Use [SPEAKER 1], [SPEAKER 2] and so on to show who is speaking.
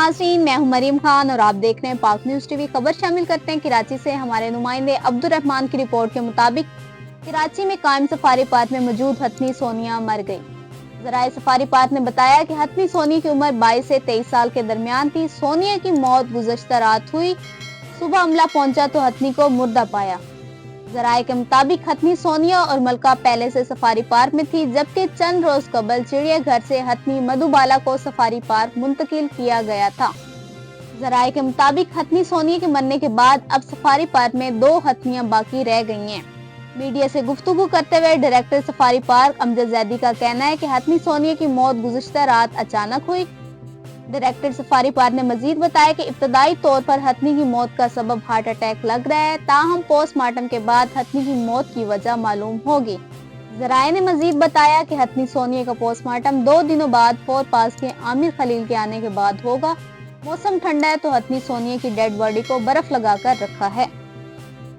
[SPEAKER 1] नाज़रीन, मैं हूं मरीम खान और आप देख रहे हैं पाक न्यूज़ टीवी। खबर शामिल करते हैं कराची से। हमारे नुमाइंदे अब्दुर्रहमान की रिपोर्ट के मुताबिक कराची में कायम सफारी पार्क में मौजूद हथनी सोनिया मर गई। ज़राए सफारी पार्क ने बताया कि हथनी सोनिया की उम्र 22 से 23 साल के दरमियान थी। सोनिया की मौत गुज़श्ता रात हुई। सुबह अमला पहुंचा तो हथनी को मुर्दा पाया। ज़राए के मुताबिक हथनी सोनिया और मलका पहले से सफारी पार्क में थी, जबकि चंद रोज कबल चिड़ियाघर से हथनी मधुबाला को सफारी पार्क मुंतकिल किया गया था। ज़राए के मुताबिक हथनी सोनिया के मरने के बाद अब सफारी पार्क में 2 हथनियां बाकी रह गई हैं। मीडिया से गुफ्तगू करते हुए director safari park Amjad Zaidi का कहना है कि हथनी सोनिया की मौत गुज़श्ता रात अचानक हुई। डायरेक्टर सफारी पार्क ने मजीद बताया कि इब्तदाई तौर पर हथनी की मौत का सबब हार्ट अटैक लग रहा है, ताहम पोस्टमार्टम के बाद हथनी की मौत की वजह मालूम होगी। ज़राए ने मजीद बताया कि हथनी सोनिया का पोस्टमार्टम 2 दिनों बाद फोर पास के आमिर खलील के आने के बाद होगा। मौसम ठंडा है तो हथनी सोनिया की डेड बॉडी को बर्फ लगाकर रखा है।